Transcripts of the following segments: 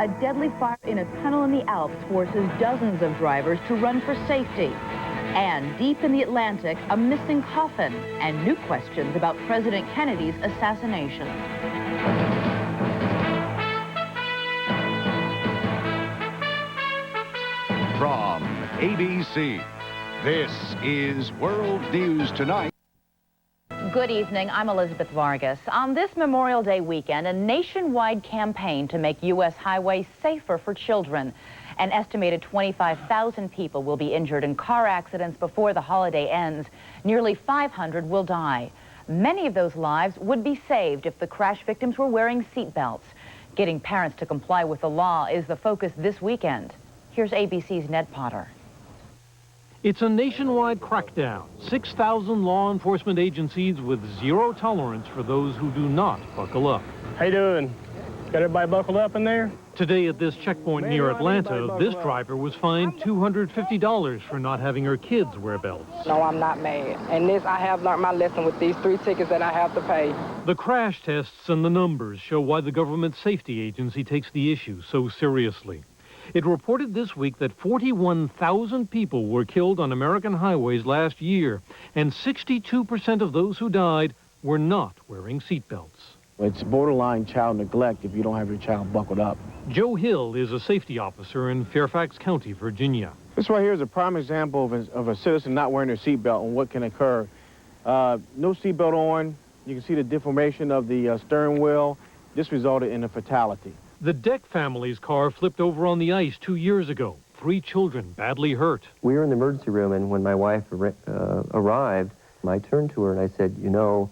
A deadly fire in a tunnel in the Alps forces dozens of drivers to run for safety. And deep in the Atlantic, a missing coffin and new questions about President Kennedy's assassination. From ABC, this is World News Tonight. Good evening, I'm Elizabeth Vargas. On this Memorial Day weekend, a nationwide campaign to make U.S. highways safer for children. An estimated 25,000 people will be injured in car accidents before the holiday ends. Nearly 500 will die. Many of those lives would be saved if the crash victims were wearing seat belts. Getting parents to comply with the law is the focus this weekend. Here's ABC's Ned Potter. It's a nationwide crackdown. 6,000 law enforcement agencies with zero tolerance for those who do not buckle up. How you doing? Got everybody buckled up in there? Today at this checkpoint near Atlanta, this driver was fined $250 for not having her kids wear belts. No, I'm not mad. And I have learned my lesson with these 3 tickets that I have to pay. The crash tests and the numbers show why the government safety agency takes the issue so seriously. It reported this week that 41,000 people were killed on American highways last year, and 62% of those who died were not wearing seat belts. It's borderline child neglect if you don't have your child buckled up. Joe Hill is a safety officer in Fairfax County, Virginia. This right here is a prime example of a citizen not wearing their seatbelt and what can occur. No seatbelt on, you can see the deformation of the steering wheel. This resulted in a fatality. The Deck family's car flipped over on the ice 2 years ago. 3 children badly hurt. We were in the emergency room, and when my wife arrived, I turned to her and I said, you know,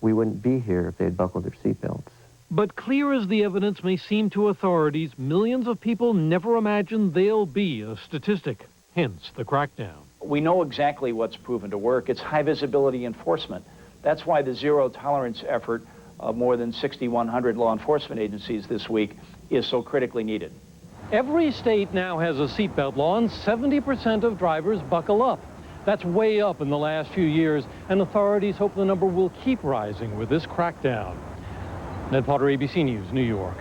we wouldn't be here if they had buckled their seatbelts. But clear as the evidence may seem to authorities, millions of people never imagined they'll be a statistic, hence the crackdown. We know exactly what's proven to work. It's high visibility enforcement. That's why the zero tolerance effort of more than 6,100 law enforcement agencies this week is so critically needed. Every state now has a seatbelt law, and 70% of drivers buckle up. That's way up in the last few years, and authorities hope the number will keep rising with this crackdown. Ned Potter, ABC News, New York.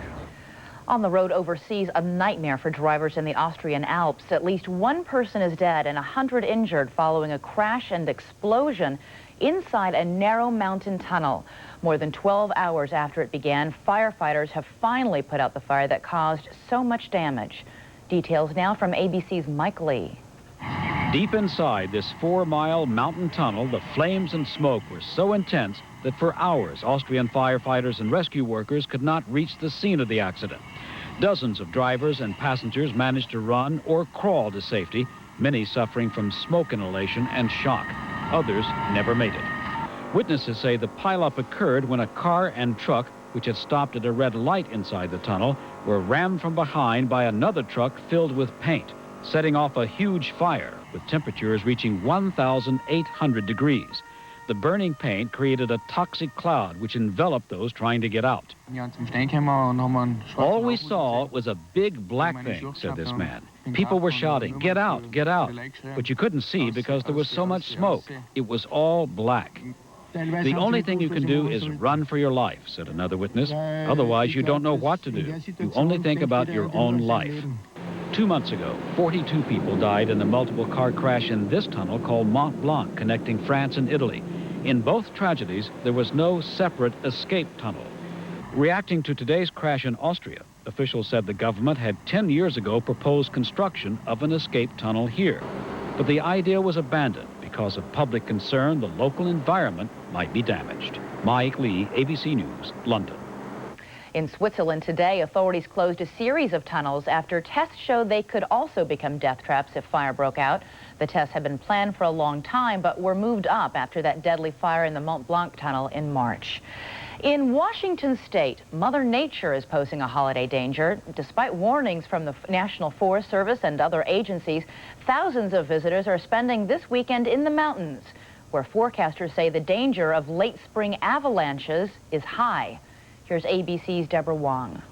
On the road overseas, a nightmare for drivers in the Austrian Alps. At least 1 person is dead and 100 injured following a crash and explosion inside a narrow mountain tunnel. More than 12 hours after it began, firefighters have finally put out the fire that caused so much damage. Details now from ABC's Mike Lee. Deep inside this 4-mile mountain tunnel, the flames and smoke were so intense that for hours, Austrian firefighters and rescue workers could not reach the scene of the accident. Dozens of drivers and passengers managed to run or crawl to safety, many suffering from smoke inhalation and shock. Others never made it. Witnesses say the pileup occurred when a car and truck, which had stopped at a red light inside the tunnel, were rammed from behind by another truck filled with paint, setting off a huge fire with temperatures reaching 1,800 degrees. The burning paint created a toxic cloud which enveloped those trying to get out. All we saw was a big black thing, said this man. People were shouting, "Get out, get out." But you couldn't see because there was so much smoke. It was all black. The only thing you can do is run for your life, said another witness. Otherwise, you don't know what to do. You only think about your own life. 2 months ago, 42 people died in the multiple car crash in this tunnel called Mont Blanc, connecting France and Italy. In both tragedies, there was no separate escape tunnel. Reacting to today's crash in Austria, officials said the government had 10 years ago proposed construction of an escape tunnel here. But the idea was abandoned because of public concern the local environment might be damaged. Mike Lee, ABC News, London. In Switzerland today, authorities closed a series of tunnels after tests showed they could also become death traps if fire broke out. The tests had been planned for a long time, but were moved up after that deadly fire in the Mont Blanc tunnel in March. In Washington state, Mother Nature is posing a holiday danger. Despite warnings from the National Forest Service and other agencies, thousands of visitors are spending this weekend in the mountains, where forecasters say the danger of late spring avalanches is high. Here's ABC's Deborah Wong.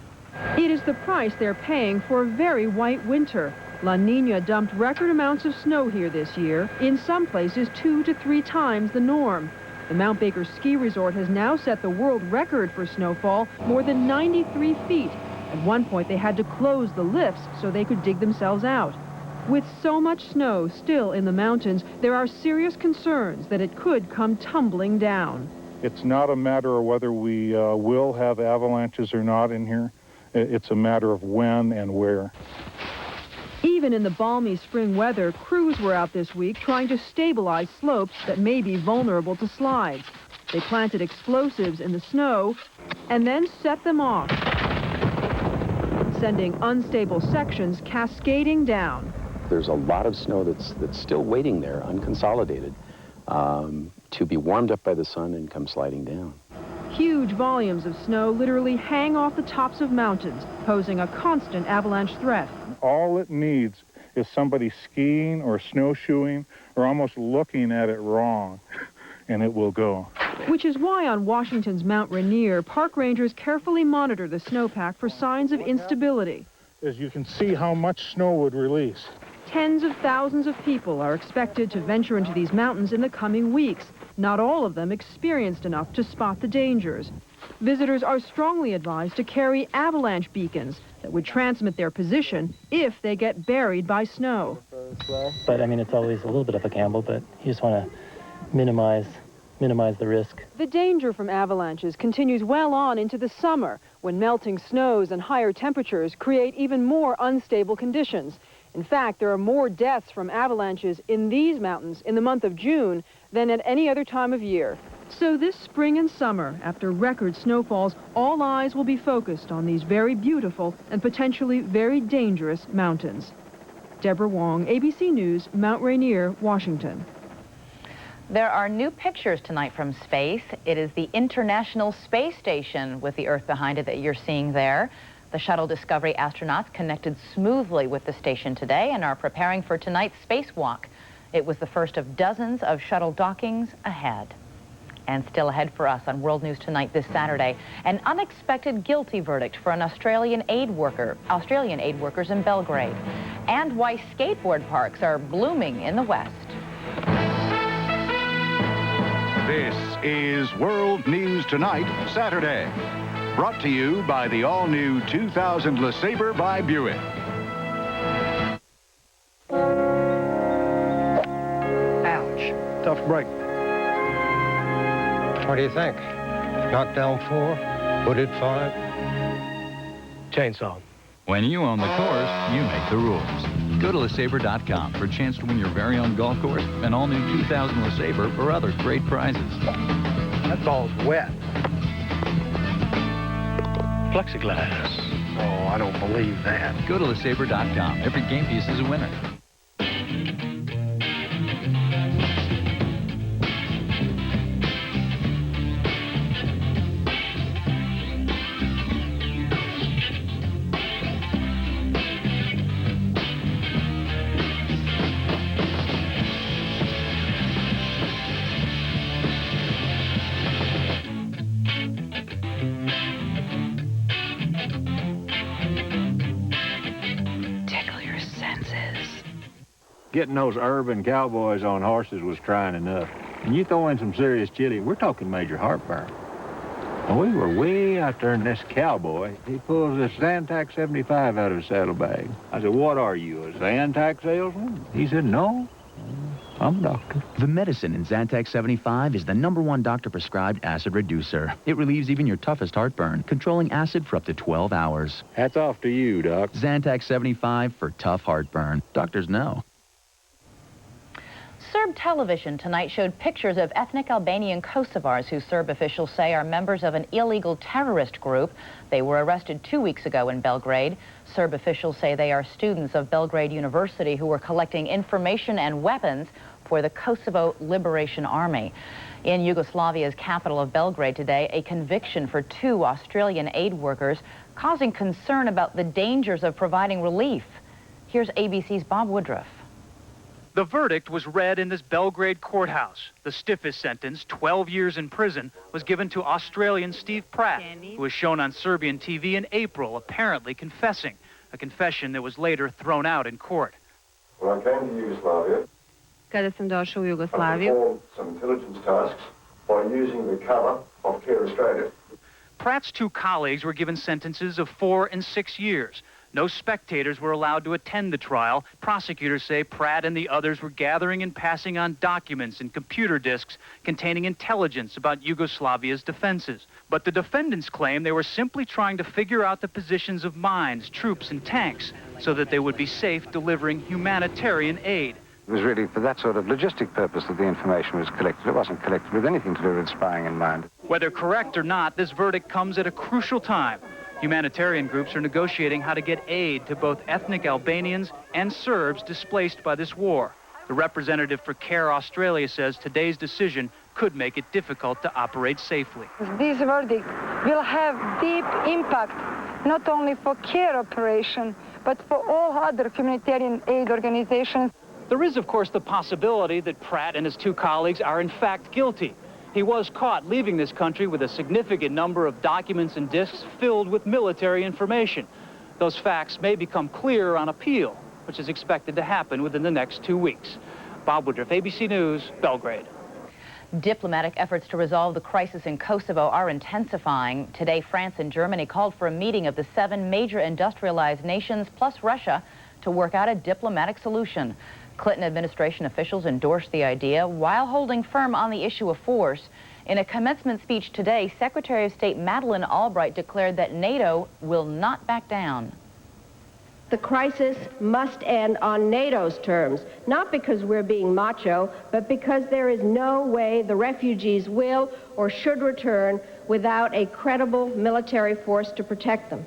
It is the price they're paying for a very white winter. La Nina dumped record amounts of snow here this year, in some places 2 to 3 times the norm. The Mount Baker Ski Resort has now set the world record for snowfall, more than 93 feet. At one point, they had to close the lifts so they could dig themselves out. With so much snow still in the mountains, there are serious concerns that it could come tumbling down. It's not a matter of whether we will have avalanches or not in here. It's a matter of when and where. Even in the balmy spring weather, crews were out this week trying to stabilize slopes that may be vulnerable to slides. They planted explosives in the snow and then set them off, sending unstable sections cascading down. There's a lot of snow that's still waiting there, unconsolidated, to be warmed up by the sun and come sliding down. Huge volumes of snow literally hang off the tops of mountains, posing a constant avalanche threat. All it needs is somebody skiing or snowshoeing or almost looking at it wrong, and it will go. Which is why on Washington's Mount Rainier, park rangers carefully monitor the snowpack for signs of instability. As you can see how much snow would release. Tens of thousands of people are expected to venture into these mountains in the coming weeks, not all of them experienced enough to spot the dangers. Visitors are strongly advised to carry avalanche beacons that would transmit their position if they get buried by snow. But I mean, it's always a little bit of a gamble, but you just want to minimize the risk. The danger from avalanches continues well on into the summer, when melting snows and higher temperatures create even more unstable conditions. In fact, there are more deaths from avalanches in these mountains in the month of June than at any other time of year. So this spring and summer, after record snowfalls, all eyes will be focused on these very beautiful and potentially very dangerous mountains. Deborah Wong, ABC News, Mount Rainier, Washington. There are new pictures tonight from space. It is the International Space Station with the Earth behind it that you're seeing there. The Shuttle Discovery astronauts connected smoothly with the station today and are preparing for tonight's spacewalk. It was the first of dozens of shuttle dockings ahead. And still ahead for us on World News Tonight this Saturday, an unexpected guilty verdict for an Australian aid workers in Belgrade, and why skateboard parks are blooming in the West. This is World News Tonight, Saturday. Brought to you by the all-new 2000 LeSabre by Buick. Ouch. Tough break. What do you think? Knockdown 4, hooded 5, chainsaw. When you own the course, you make the rules. Go to LeSabre.com for a chance to win your very own golf course and all new 2000 LeSabre or other great prizes. That ball's wet. Plexiglass. Oh, I don't believe that. Go to LeSabre.com. Every game piece is a winner. Getting those urban cowboys on horses was trying enough. And you throw in some serious chili, we're talking major heartburn. And we were way out there, and this cowboy, he pulls this Zantac 75 out of his saddlebag. I said, what are you, a Zantac salesman? He said, no, I'm a doctor. The medicine in Zantac 75 is the #1 doctor-prescribed acid reducer. It relieves even your toughest heartburn, controlling acid for up to 12 hours. Hats off to you, Doc. Zantac 75 for tough heartburn. Doctors know. Serb television tonight showed pictures of ethnic Albanian Kosovars who Serb officials say are members of an illegal terrorist group. They were arrested 2 weeks ago in Belgrade. Serb officials say they are students of Belgrade University who were collecting information and weapons for the Kosovo Liberation Army. In Yugoslavia's capital of Belgrade today, a conviction for 2 Australian aid workers causing concern about the dangers of providing relief. Here's ABC's Bob Woodruff. The verdict was read in this Belgrade courthouse. The stiffest sentence, 12 years in prison, was given to Australian Steve Pratt, who was shown on Serbian TV in April, apparently confessing, a confession that was later thrown out in court. When I came to Yugoslavia, Kada sam došao u I Jugoslaviju, performed some intelligence tasks by using the cover of Care Australia. Pratt's two colleagues were given sentences of 4 and 6 years. No spectators were allowed to attend the trial. Prosecutors say Pratt and the others were gathering and passing on documents and computer disks containing intelligence about Yugoslavia's defenses. But the defendants claim they were simply trying to figure out the positions of mines, troops, and tanks so that they would be safe delivering humanitarian aid. It was really for that sort of logistic purpose that the information was collected. It wasn't collected with anything to do with spying in mind. Whether correct or not, this verdict comes at a crucial time. Humanitarian groups are negotiating how to get aid to both ethnic Albanians and Serbs displaced by this war. The representative for CARE Australia says today's decision could make it difficult to operate safely. This verdict will have deep impact, not only for CARE operation, but for all other humanitarian aid organizations. There is, of course, the possibility that Pratt and his two colleagues are in fact guilty. He was caught leaving this country with a significant number of documents and disks filled with military information. Those facts may become clear on appeal, which is expected to happen within the next 2 weeks. Bob Woodruff, ABC News, Belgrade. Diplomatic efforts to resolve the crisis in Kosovo are intensifying. Today, France and Germany called for a meeting of the 7 major industrialized nations plus Russia to work out a diplomatic solution. Clinton administration officials endorsed the idea while holding firm on the issue of force. In a commencement speech today, Secretary of State Madeleine Albright declared that NATO will not back down. The crisis must end on NATO's terms, not because we're being macho, but because there is no way the refugees will or should return without a credible military force to protect them.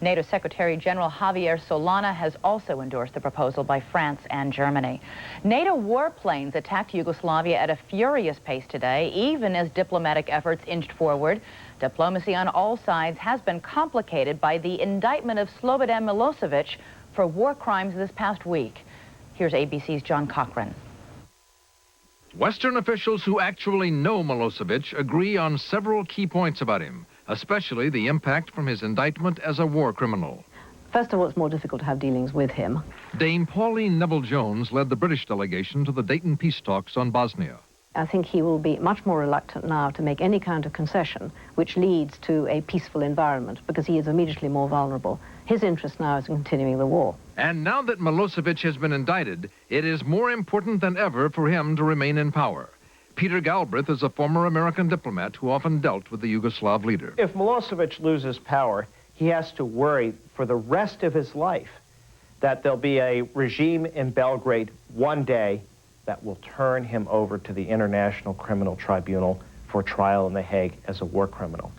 NATO Secretary General Javier Solana has also endorsed the proposal by France and Germany. NATO warplanes attacked Yugoslavia at a furious pace today, even as diplomatic efforts inched forward. Diplomacy on all sides has been complicated by the indictment of Slobodan Milosevic for war crimes this past week. Here's ABC's John Cochran. Western officials who actually know Milosevic agree on several key points about him, especially the impact from his indictment as a war criminal. First of all, it's more difficult to have dealings with him. Dame Pauline Neville-Jones led the British delegation to the Dayton peace talks on Bosnia. I think he will be much more reluctant now to make any kind of concession which leads to a peaceful environment, because he is immediately more vulnerable. His interest now is in continuing the war. And now that Milosevic has been indicted, it is more important than ever for him to remain in power. Peter Galbraith is a former American diplomat who often dealt with the Yugoslav leader. If Milosevic loses power, he has to worry for the rest of his life that there'll be a regime in Belgrade one day that will turn him over to the International Criminal Tribunal for trial in The Hague as a war criminal.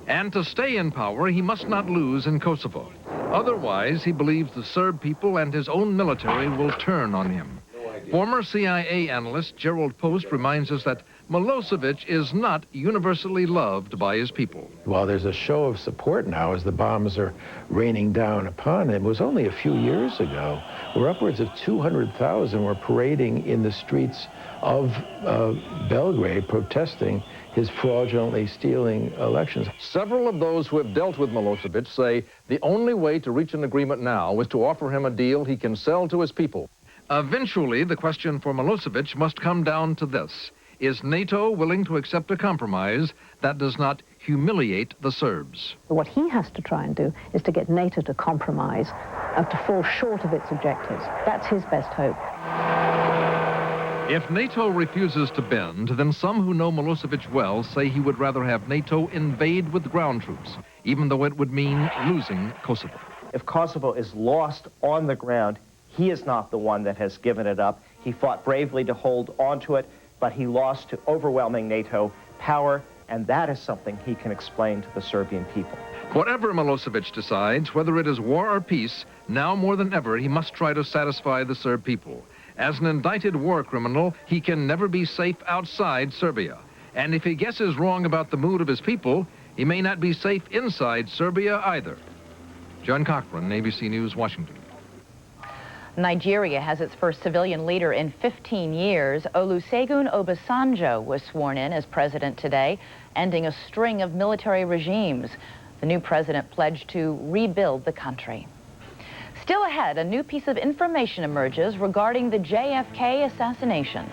And to stay in power, he must not lose in Kosovo. Otherwise, he believes the Serb people and his own military will turn on him. Former CIA analyst Gerald Post reminds us that Milosevic is not universally loved by his people. While there's a show of support now as the bombs are raining down upon him, it was only a few years ago where upwards of 200,000 were parading in the streets of Belgrade protesting his fraudulently stealing elections. Several of those who have dealt with Milosevic say the only way to reach an agreement now is to offer him a deal he can sell to his people. Eventually, the question for Milosevic must come down to this. Is NATO willing to accept a compromise that does not humiliate the Serbs? What he has to try and do is to get NATO to compromise, to fall short of its objectives. That's his best hope. If NATO refuses to bend, then some who know Milosevic well say he would rather have NATO invade with ground troops, even though it would mean losing Kosovo. If Kosovo is lost on the ground, he is not the one that has given it up. He fought bravely to hold onto it, but he lost to overwhelming NATO power, and that is something he can explain to the Serbian people. Whatever Milosevic decides, whether it is war or peace, now more than ever he must try to satisfy the Serb people. As an indicted war criminal, he can never be safe outside Serbia. And if he guesses wrong about the mood of his people, he may not be safe inside Serbia either. John Cochran, ABC News, Washington. Nigeria has its first civilian leader in 15 years. Olusegun Obasanjo was sworn in as president today, ending a string of military regimes. The new president pledged to rebuild the country. Still ahead, a new piece of information emerges regarding the JFK assassination.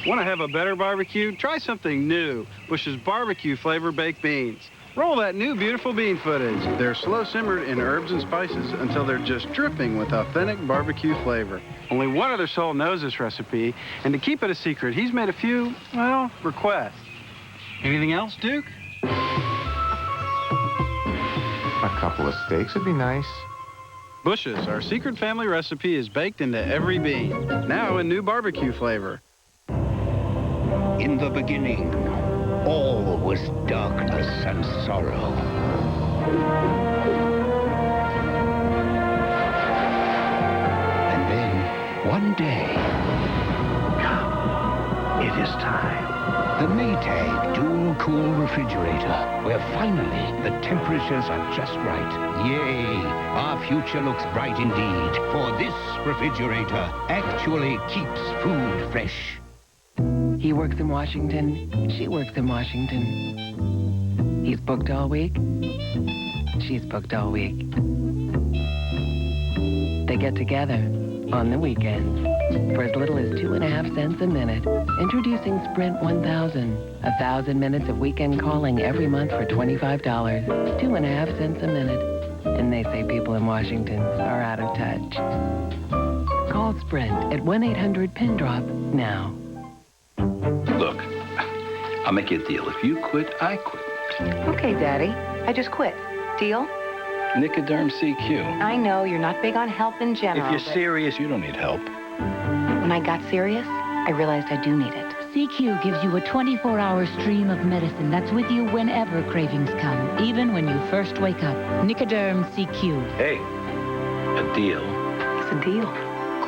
Want to have a better barbecue? Try something new. Bush's barbecue flavor baked beans. Roll that new beautiful bean footage. They're slow simmered in herbs and spices until they're just dripping with authentic barbecue flavor. Only one other soul knows this recipe, and to keep it a secret, he's made a few, well, requests. Anything else, Duke? A couple of steaks would be nice. Bush's, our secret family recipe, is baked into every bean, now in new barbecue flavor. In the beginning, all was darkness and sorrow. And then, one day, come, it is time. The Maytag Dual Cool Refrigerator, where finally the temperatures are just right. Yay, our future looks bright indeed, for this refrigerator actually keeps food fresh. He works in Washington. She works in Washington. He's booked all week. She's booked all week. They get together on the weekends for as little as 2.5 cents a minute. Introducing Sprint 1000. 1,000 minutes of weekend calling every month for $25. 2.5 cents a minute. And they say people in Washington are out of touch. Call Sprint at 1-800-PIN-DROP now. Look, I'll make you a deal. If you quit, I quit. Okay, Daddy. I just quit. Deal? Nicoderm CQ. I know you're not big on health in general. If you're serious, you don't need help. When I got serious, I realized I do need it. CQ gives you a 24-hour stream of medicine that's with you whenever cravings come, even when you first wake up. Nicoderm CQ. Hey, a deal. It's a deal.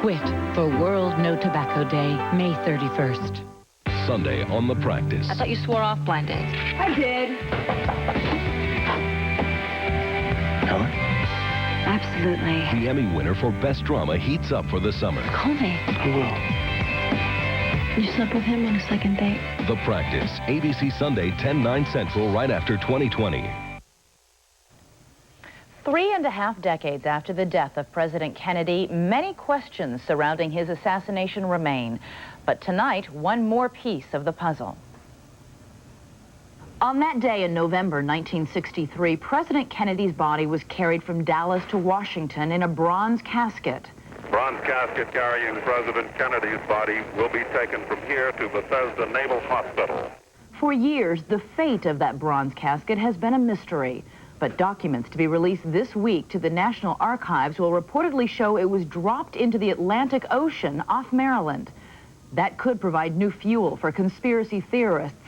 Quit for World No Tobacco Day, May 31st. Sunday on The Practice. I thought you swore off blind dates. I did. Helen? Absolutely. The Emmy winner for Best Drama heats up for the summer. Call me. Who will? You slept with him on a second date? The Practice, ABC Sunday, 10/9 Central, right after 2020. 3.5 decades after the death of President Kennedy, many questions surrounding his assassination remain. But tonight, one more piece of the puzzle. On that day in November 1963, President Kennedy's body was carried from Dallas to Washington in a bronze casket. Bronze casket carrying President Kennedy's body will be taken from here to Bethesda Naval Hospital. For years, the fate of that bronze casket has been a mystery. But documents to be released this week to the National Archives will reportedly show it was dropped into the Atlantic Ocean off Maryland. That could provide new fuel for conspiracy theorists.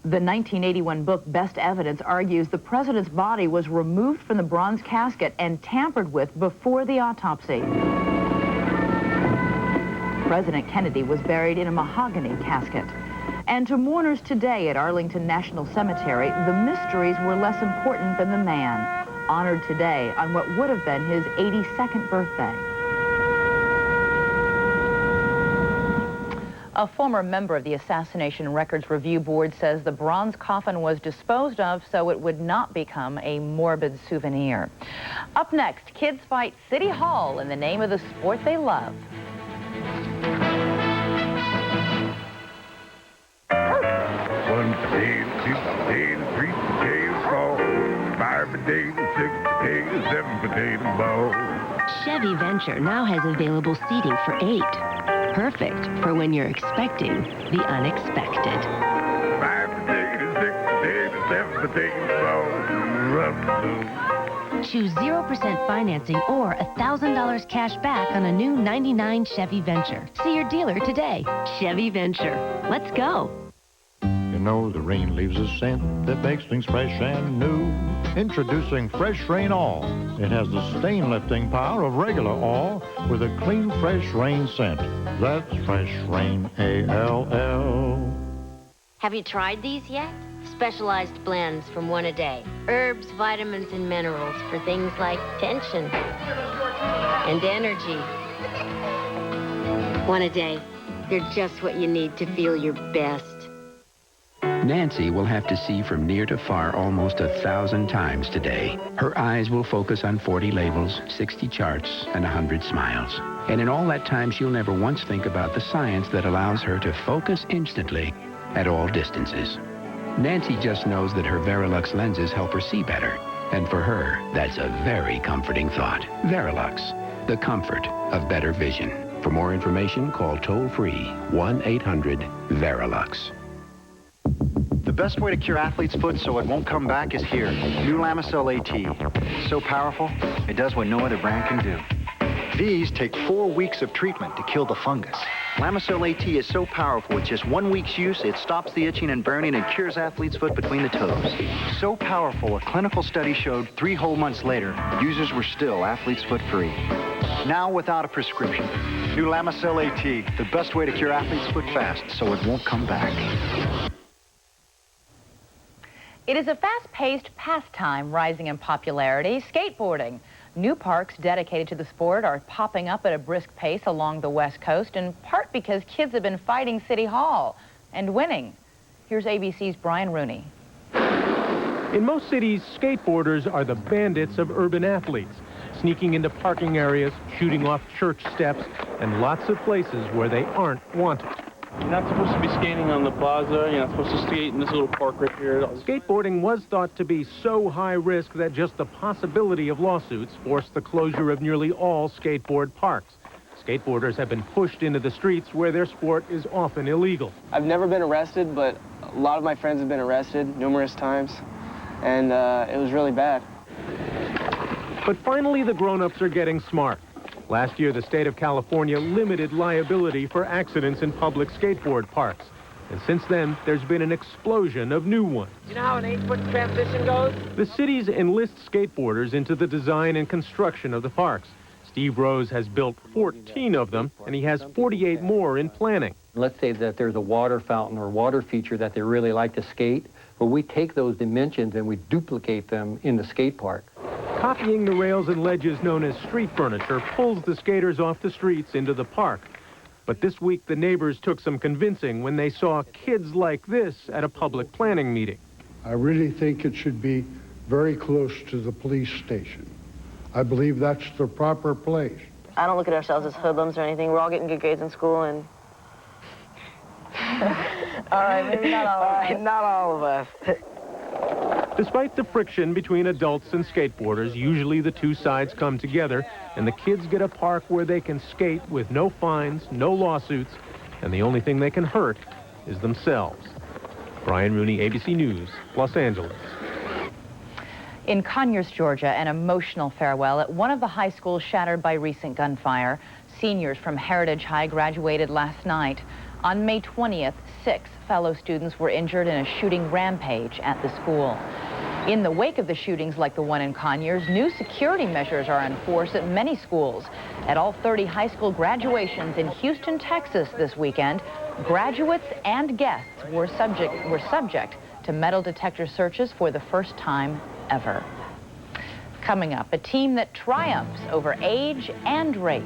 The 1981 book Best Evidence argues the president's body was removed from the bronze casket and tampered with before the autopsy. President Kennedy was buried in a mahogany casket. And to mourners today at Arlington National Cemetery, the mysteries were less important than the man, honored today on what would have been his 82nd birthday. A former member of the Assassination Records Review Board says the bronze coffin was disposed of so it would not become a morbid souvenir. Up next, kids fight City Hall in the name of the sport they love. One potato, two potatoes, three potatoes, four, 5 potatoes, 6 potatoes, 7 potato balls. Chevy Venture now has available seating for 8. Perfect for when you're expecting the unexpected. 5 potatoes, 6 potatoes, 7 potato balls. Choose 0% financing or $1,000 cash back on a new '99 Chevy Venture. See your dealer today. Chevy Venture. Let's go. You know the rain leaves a scent that makes things fresh and new. Introducing Fresh Rain All. It has the stain-lifting power of regular all with a clean, fresh rain scent. That's Fresh Rain, A-L-L. Have you tried these yet? Specialized blends from One A Day. Herbs, vitamins, and minerals for things like tension and energy. One A Day. They're just what you need to feel your best. Nancy will have to see from near to far almost 1,000 times today. Her eyes will focus on 40 labels, 60 charts, and 100 smiles. And in all that time, she'll never once think about the science that allows her to focus instantly at all distances. Nancy just knows that her Verilux lenses help her see better. And for her, that's a very comforting thought. Verilux, the comfort of better vision. For more information, call toll-free 1-800-VERILUX. The best way to cure athlete's foot so it won't come back is here. New Lamisil AT. So powerful, it does what no other brand can do. These take 4 weeks of treatment to kill the fungus. Lamisil AT is so powerful, with just 1 week's use, it stops the itching and burning and cures athlete's foot between the toes. So powerful, a clinical study showed 3 whole months later, users were still athlete's foot free. Now without a prescription. New Lamisil AT, the best way to cure athlete's foot fast so it won't come back. It is a fast-paced pastime rising in popularity, skateboarding. New parks dedicated to the sport are popping up at a brisk pace along the West Coast, in part because kids have been fighting City Hall and winning. Here's ABC's Brian Rooney. In most cities, skateboarders are the bandits of urban athletes, sneaking into parking areas, shooting off church steps, and lots of places where they aren't wanted. You're not supposed to be skating on the plaza. You're not supposed to skate in this little park right here. Skateboarding was thought to be so high risk that just the possibility of lawsuits forced the closure of nearly all skateboard parks. Skateboarders have been pushed into the streets where their sport is often illegal. I've never been arrested, but a lot of my friends have been arrested numerous times, and it was really bad. But finally, the grown-ups are getting smart. Last year, the state of California limited liability for accidents in public skateboard parks. And since then, there's been an explosion of new ones. You know how an 8-foot transition goes? The cities enlist skateboarders into the design and construction of the parks. Steve Rose has built 14 of them, and he has 48 more in planning. Let's say that there's a water fountain or water feature that they really like to skate. Well, we take those dimensions and we duplicate them in the skate park. Copying the rails and ledges known as street furniture pulls the skaters off the streets into the park. But this week, the neighbors took some convincing when they saw kids like this at a public planning meeting. I really think it should be very close to the police station. I believe that's the proper place. I don't look at ourselves as hoodlums or anything. We're all getting good grades in school, and... all right, maybe not all of us. Not all of us. Despite the friction between adults and skateboarders, usually the two sides come together and the kids get a park where they can skate with no fines, no lawsuits, and the only thing they can hurt is themselves. Brian Rooney, ABC News, Los Angeles. In Conyers, Georgia, an emotional farewell at one of the high schools shattered by recent gunfire. Seniors from Heritage High graduated last night. On May 20th, 6 fellow students were injured in a shooting rampage at the school. In the wake of the shootings like the one in Conyers, new security measures are in force at many schools. At all 30 high school graduations in Houston, Texas this weekend, graduates and guests were subject to metal detector searches for the first time ever. Coming up, a team that triumphs over age and race.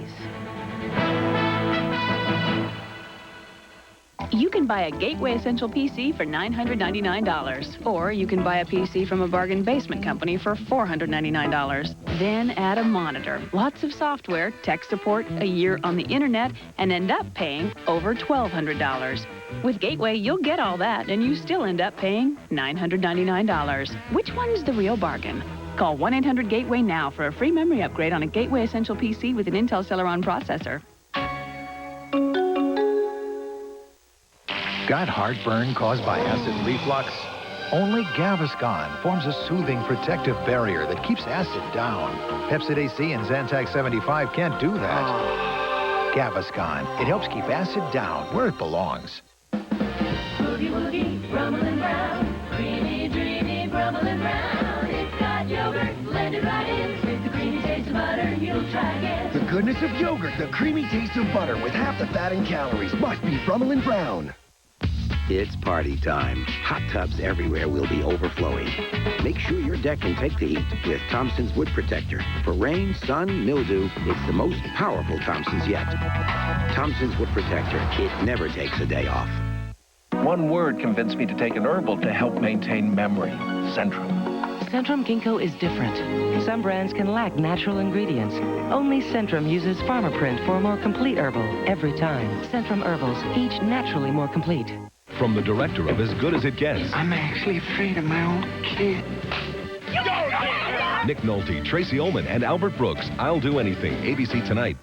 You can buy a Gateway Essential PC for $999, or you can buy a PC from a bargain basement company for $499. Then add a monitor, lots of software, tech support, a year on the internet, and end up paying over $1,200. With Gateway, you'll get all that, and you still end up paying $999. Which one is the real bargain? Call 1-800-GATEWAY now for a free memory upgrade on a Gateway Essential PC with an Intel Celeron processor. Got heartburn caused by acid reflux? Only Gaviscon forms a soothing protective barrier that keeps acid down. Pepcid AC and Zantac 75 can't do that. Gaviscon, it helps keep acid down where it belongs. Boogie woogie, rumbling brown, creamy, dreamy, rumbling brown. It's got yogurt blended right in with the creamy taste of butter. You'll try again. The goodness of yogurt, the creamy taste of butter with half the fat and calories. Must be rumbling brown. It's party time. Hot tubs everywhere will be overflowing. Make sure your deck can take the heat with Thompson's Wood Protector. For rain, sun, mildew, it's the most powerful Thompson's yet. Thompson's Wood Protector. It never takes a day off. One word convinced me to take an herbal to help maintain memory. Centrum. Centrum Ginkgo is different. Some brands can lack natural ingredients. Only Centrum uses Pharmaprint for a more complete herbal every time. Centrum Herbals, each naturally more complete. From the director of As Good as It Gets, I'm actually afraid of my own kid. Nick Nolte, Tracy Ullman, and Albert Brooks, I'll Do Anything, ABC Tonight.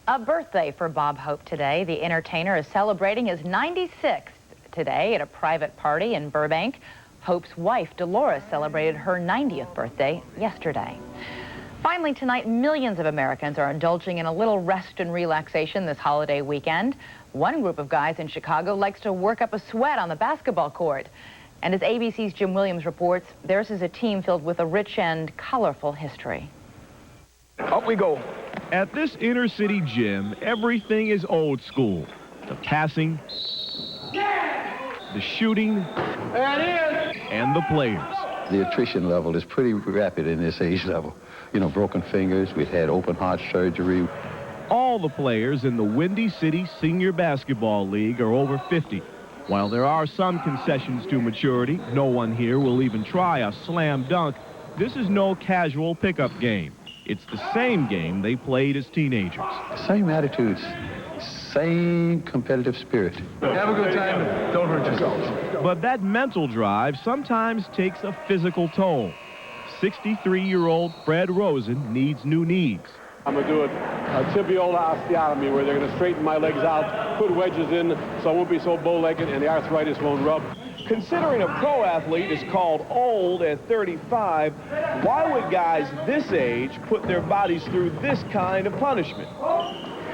A birthday for Bob Hope today. The entertainer is celebrating his 96th today at a private party in Burbank. Hope's wife, Dolores, celebrated her 90th birthday yesterday. Finally, tonight, millions of Americans are indulging in a little rest and relaxation this holiday weekend. One group of guys in Chicago likes to work up a sweat on the basketball court. And as ABC's Jim Williams reports, theirs is a team filled with a rich and colorful history. Up we go. At this inner city gym, everything is old school. The passing, the shooting, and the players. The attrition level is pretty rapid in this age level. You know, broken fingers, we've had open heart surgery. All the players in the Windy City Senior Basketball League are over 50. While there are some concessions to maturity, no one here will even try a slam dunk. This is no casual pickup game. It's the same game they played as teenagers. Same attitudes, same competitive spirit. Have a good time, don't hurt yourselves. But that mental drive sometimes takes a physical toll. 63-year-old Fred Rosen needs new knees. I'm going to do a tibial osteotomy where they're going to straighten my legs out, put wedges in so I won't be so bow-legged and the arthritis won't rub. Considering a pro athlete is called old at 35, why would guys this age put their bodies through this kind of punishment?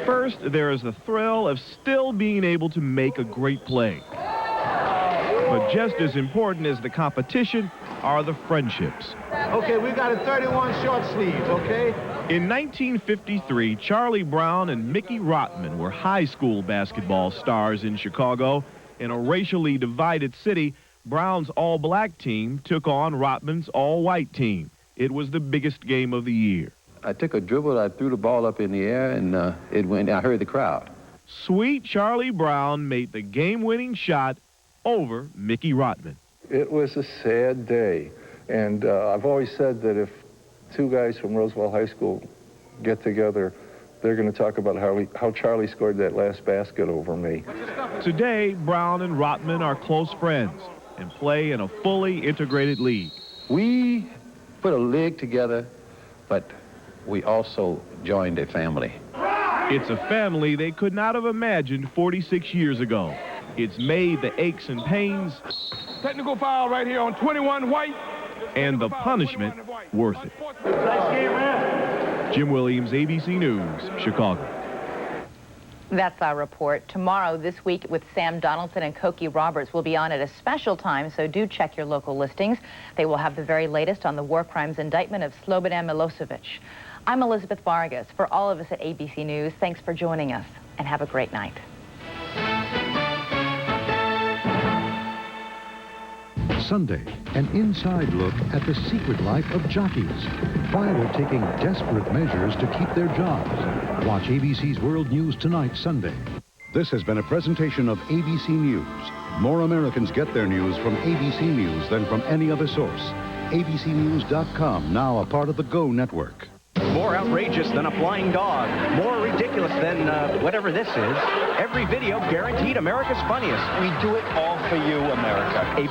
First, there is the thrill of still being able to make a great play. But just as important as the competition are the friendships. Okay, we got a 31 short sleeves, okay? In 1953, Charlie Brown and Mickey Rotman were high school basketball stars in Chicago. In a racially divided city, Brown's all-black team took on Rotman's all-white team. It was the biggest game of the year. I took a dribble, I threw the ball up in the air, and it went. I heard the crowd. Sweet Charlie Brown made the game-winning shot over Mickey Rotman. It was a sad day, and I've always said that if two guys from Roosevelt High School get together, they're going to talk about how Charlie scored that last basket over me. Today, Brown and Rotman are close friends and play in a fully integrated league. We put a league together, but we also joined a family. It's a family they could not have imagined 46 years ago. It's made the aches and pains. Technical foul right here on 21 White. And the punishment worth it. Nice game, man. Jim Williams, ABC News, Chicago. That's our report. Tomorrow, This Week with Sam Donaldson and Cokie Roberts will be on at a special time, so do check your local listings. They will have the very latest on the war crimes indictment of Slobodan Milosevic. I'm Elizabeth Vargas. For all of us at ABC News, thanks for joining us, and have a great night. Sunday, an inside look at the secret life of jockeys. Why they're taking desperate measures to keep their jobs. Watch ABC's World News Tonight, Sunday. This has been a presentation of ABC News. More Americans get their news from ABC News than from any other source. ABCnews.com, now a part of the Go Network. More outrageous than a flying dog. More ridiculous than whatever this is. Every video guaranteed America's funniest. We do it all for you, America.